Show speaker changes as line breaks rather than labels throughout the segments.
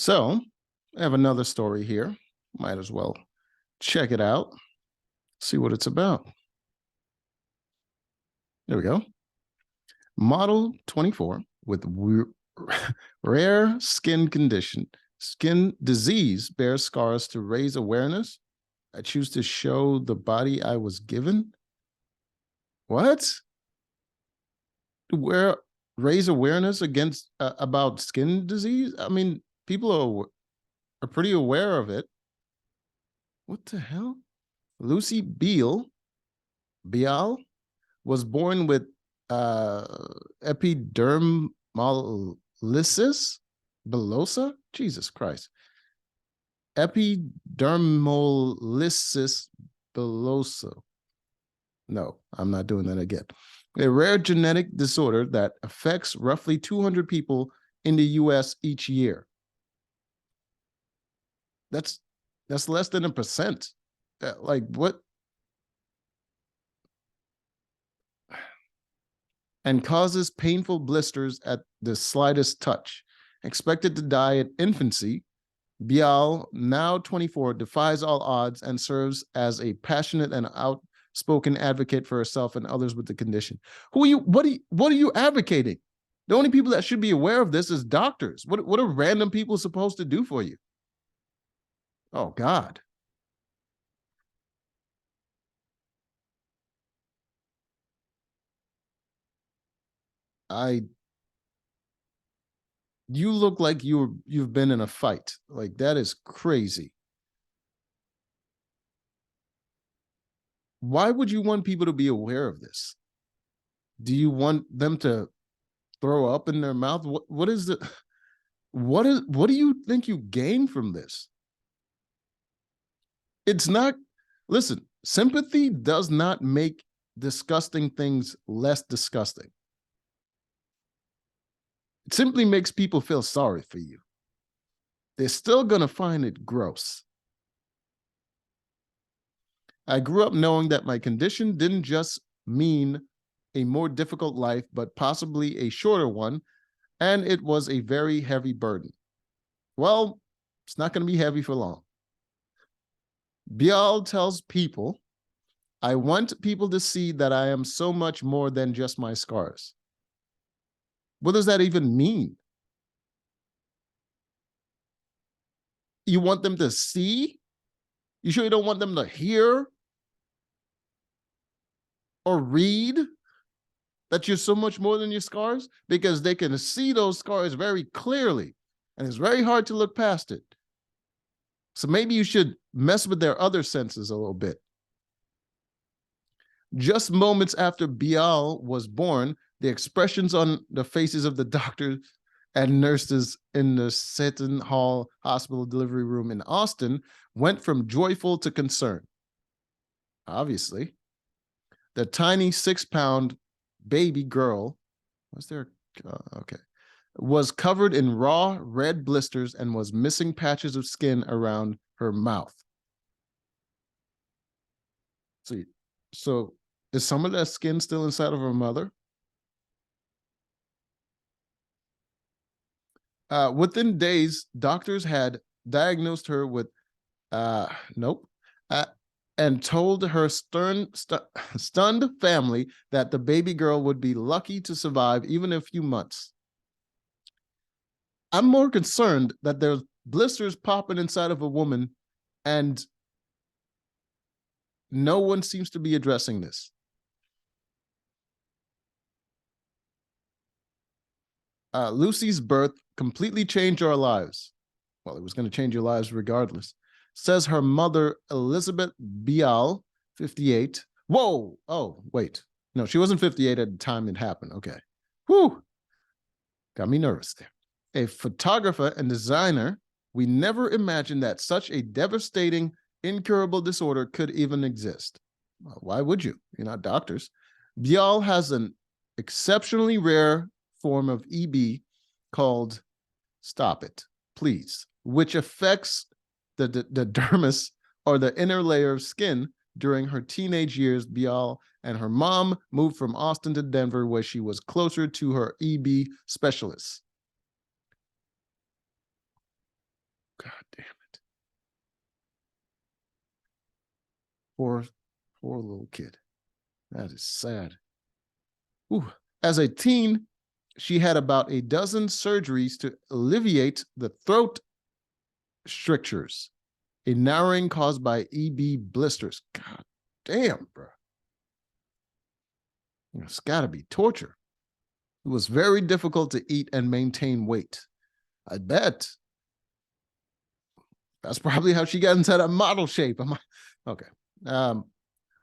So I have another story here. Might as well check it out, see what it's about. There we go. Model 24 with rare skin disease bears scars to raise awareness. I choose to show the body I was given. What? Where raise awareness against about skin disease? I mean, people are pretty aware of it. What the hell? Lucy Bial was born with epidermolysis bullosa. Jesus Christ. Epidermolysis bullosa. No, I'm not doing that again. A rare genetic disorder that affects roughly 200 people in the US each year. That's less than 1%. Like what? And causes painful blisters at the slightest touch. Expected to die at infancy, Bial, now 24, defies all odds and serves as a passionate and outspoken advocate for herself and others with the condition. What are you advocating? The only people that should be aware of this is doctors. What are random people supposed to do for you? Oh, God. You look like you've been in a fight. Like, that is crazy. Why would you want people to be aware of this? Do you want them to throw up in their mouth? What do you think you gain from this? It's not, listen, sympathy does not make disgusting things less disgusting. It simply makes people feel sorry for you. They're still going to find it gross. I grew up knowing that my condition didn't just mean a more difficult life, but possibly a shorter one, and it was a very heavy burden. Well, it's not going to be heavy for long. Bial tells people, I want people to see that I am so much more than just my scars. What does that even mean? You want them to see? You sure you don't want them to hear or read that you're so much more than your scars? Because they can see those scars very clearly, and it's very hard to look past it. So maybe you should mess with their other senses a little bit. Just moments after Bial was born, the expressions on the faces of the doctors and nurses in the Seton Hall Hospital delivery room in Austin went from joyful to concern. Obviously, the tiny 6-pound baby girl, was covered in raw red blisters and was missing patches of skin around her mouth. So is some of that skin still inside of her mother? Within days, doctors had diagnosed her with and told her stunned family that the baby girl would be lucky to survive even a few months. I'm more concerned that there's blisters popping inside of a woman and no one seems to be addressing this. Lucy's birth completely changed our lives. Well, it was going to change your lives regardless. Says her mother, Elizabeth Bial, 58. Whoa. Oh, wait. No, she wasn't 58 at the time it happened. Okay. Whew. Got me nervous there. A photographer and designer, we never imagined that such a devastating, incurable disorder could even exist. Well, why would you? You're not doctors. Bial has an exceptionally rare form of EB called, stop it, please, which affects the dermis, or the inner layer of skin. During her teenage years, Bial and her mom moved from Austin to Denver, where she was closer to her EB specialists. God damn it. Poor, poor little kid. That is sad. Ooh. As a teen, she had about a dozen surgeries to alleviate the throat strictures, a narrowing caused by EB blisters. God damn, bro. It's got to be torture. It was very difficult to eat and maintain weight. I bet. That's probably how she got into that model shape. Okay.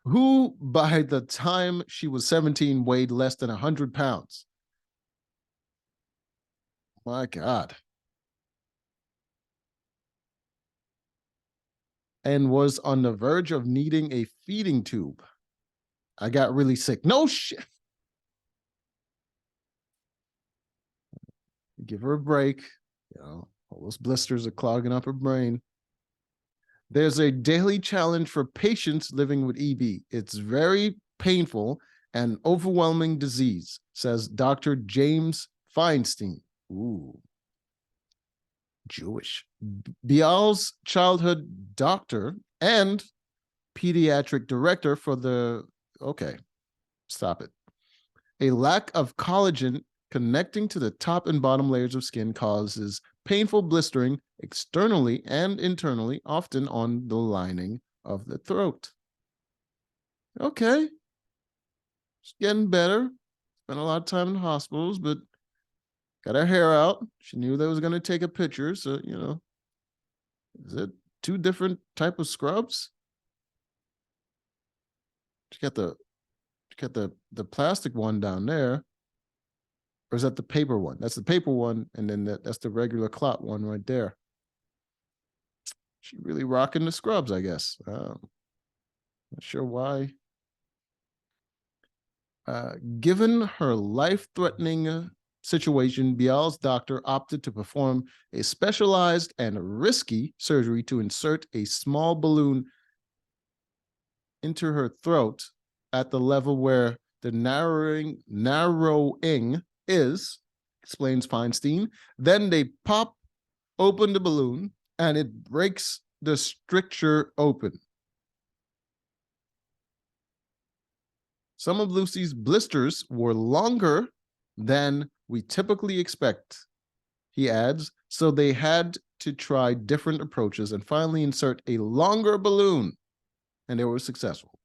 Who, by the time she was 17, weighed less than 100 pounds? My God. And was on the verge of needing a feeding tube. I got really sick. No shit. Give her a break. You know, all those blisters are clogging up her brain. There's a daily challenge for patients living with EB. It's very painful and overwhelming disease, says Dr. James Feinstein. Ooh, Jewish. Bial's childhood doctor and pediatric director for the, okay, stop it. A lack of collagen connecting to the top and bottom layers of skin causes painful blistering externally and internally, often on the lining of the throat. Okay. It's getting better. Spent a lot of time in hospitals, but got her hair out. She knew they was going to take a picture. So, you know, is it two different type of scrubs? She got the plastic one down there. Or is that the paper one? That's the paper one, and then that's the regular clot one right there. She really rocking the scrubs, I guess. Not sure why. Given her life-threatening situation, Bial's doctor opted to perform a specialized and risky surgery to insert a small balloon into her throat at the level where the narrowing is, explains Feinstein. Then they pop open the balloon and it breaks the stricture open. Some of Lucy's blisters were longer than we typically expect, he adds, so they had to try different approaches and finally insert a longer balloon, and they were successful.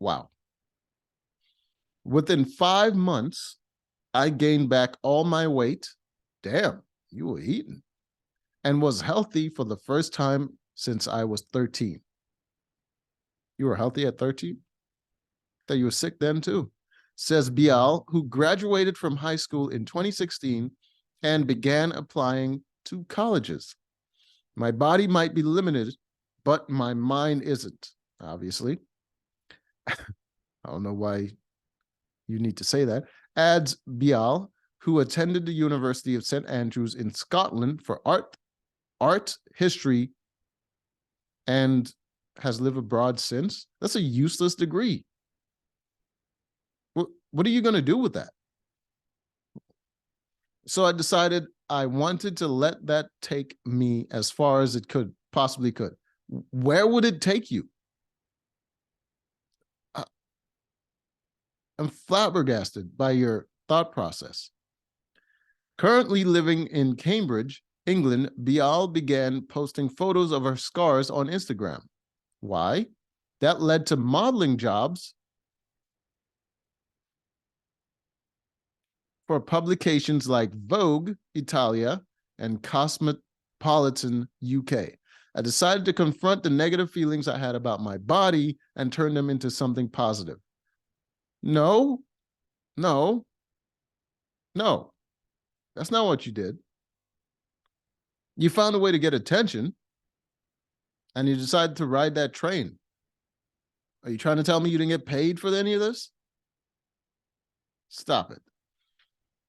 Wow. Within 5 months, I gained back all my weight. Damn, you were eating. And was healthy for the first time since I was 13. You were healthy at 13? Thought you were sick then too, says Bial, who graduated from high school in 2016 and began applying to colleges. My body might be limited, but my mind isn't, obviously. I don't know why you need to say that, adds Bial, who attended the University of St. Andrews in Scotland for art history and has lived abroad since. That's a useless degree. What are you going to do with that? So I decided I wanted to let that take me as far as it possibly could. Where would it take you? I'm flabbergasted by your thought process. Currently living in Cambridge, England, Bial began posting photos of her scars on Instagram. Why? That led to modeling jobs for publications like Vogue Italia and Cosmopolitan UK. I decided to confront the negative feelings I had about my body and turn them into something positive. No. That's not what you did. You found a way to get attention and you decided to ride that train. Are you trying to tell me you didn't get paid for any of this? Stop it.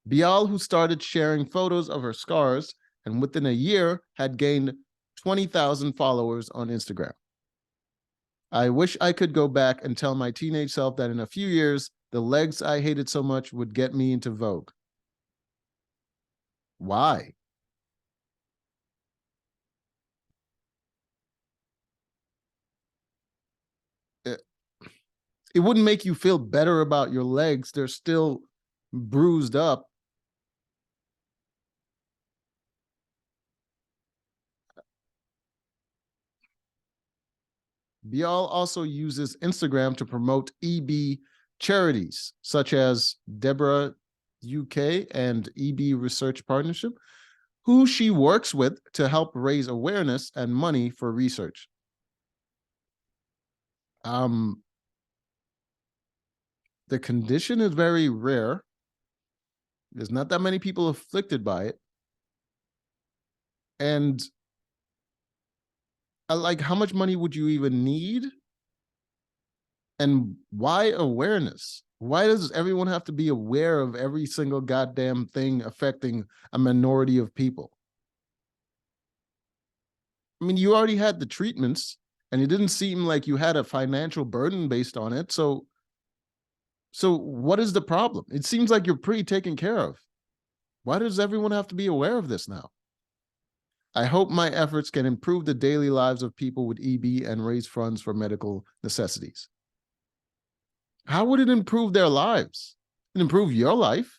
Bial, who started sharing photos of her scars and within a year had gained 20,000 followers on Instagram. I wish I could go back and tell my teenage self that in a few years, the legs I hated so much would get me into Vogue. Why? It wouldn't make you feel better about your legs. They're still bruised up. Bial also uses Instagram to promote EB charities such as Deborah UK and EB Research Partnership, who she works with to help raise awareness and money for research. The condition is very rare. There's not that many people afflicted by it. And like, how much money would you even need? And why awareness? Why does everyone have to be aware of every single goddamn thing affecting a minority of people? I mean, you already had the treatments and it didn't seem like you had a financial burden based on it. So what is the problem? It seems like you're pretty taken care of. Why does everyone have to be aware of this now? I hope my efforts can improve the daily lives of people with EB and raise funds for medical necessities. How would it improve their lives? It improve your life?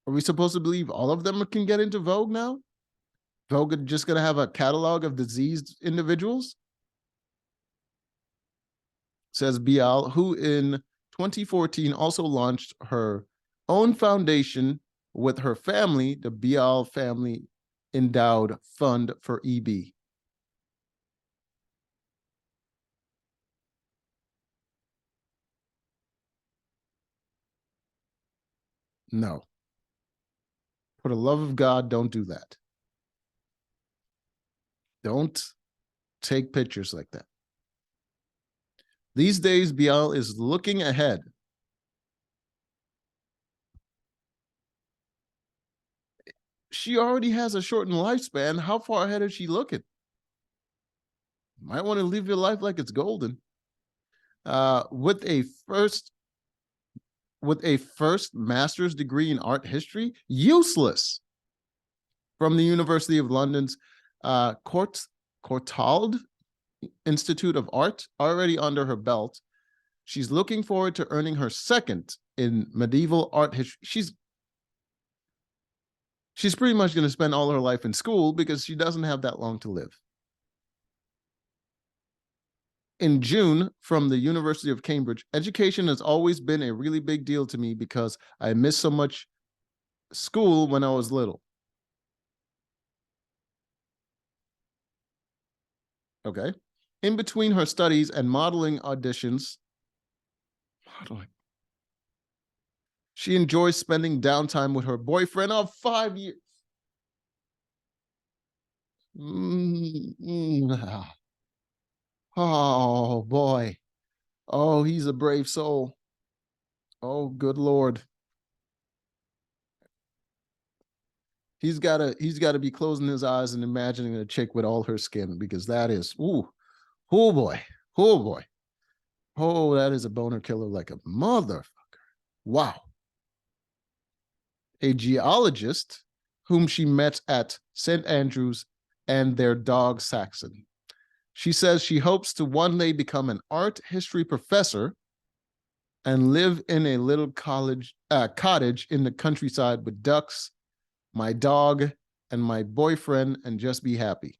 Are we supposed to believe all of them can get into Vogue now? Vogue is just going to have a catalog of diseased individuals? Says Bial, who in 2014 also launched her own foundation with her family, the Bial Family Endowed Fund for EB. No. For the love of God, don't do that. Don't take pictures like that. These days, Bial is looking ahead. She already has a shortened lifespan. How far ahead is she looking? Might want to live your life like it's golden. With a first master's degree in art history, useless, from the University of London's Courtauld Institute of Art, already under her belt. She's looking forward to earning her second in medieval art history. She's pretty much going to spend all her life in school because she doesn't have that long to live. In June, from the University of Cambridge, education has always been a really big deal to me because I missed so much school when I was little. Okay. In between her studies and modeling auditions, she enjoys spending downtime with her boyfriend of 5 years. Oh, boy. Oh, he's a brave soul. Oh, good Lord. He's gotta be closing his eyes and imagining a chick with all her skin, because that is, oh boy. Oh boy. Oh, that is a boner killer like a motherfucker. Wow. A geologist whom she met at St. Andrews and their dog Saxon. She says she hopes to one day become an art history professor and live in a little cottage in the countryside with ducks, my dog, and my boyfriend, and just be happy.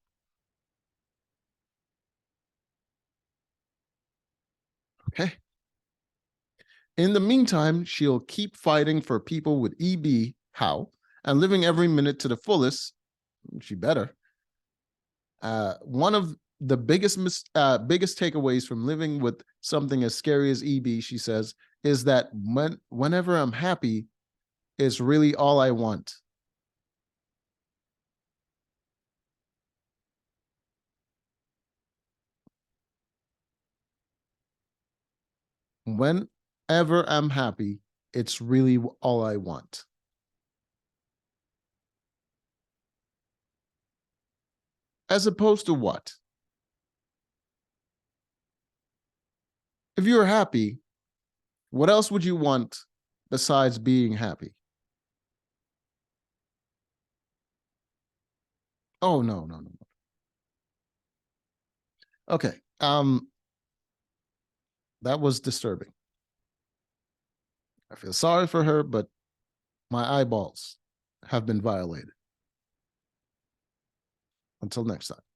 Okay. In the meantime, she'll keep fighting for people with EB, how, and living every minute to the fullest. She better. One of the biggest takeaways from living with something as scary as EB, she says, is that whenever I'm happy, it's really all I want. Whenever I'm happy, it's really all I want. As opposed to what? If you're happy, what else would you want besides being happy? Oh, no. Okay. Um, that was disturbing. I feel sorry for her, but my eyeballs have been violated. Until next time.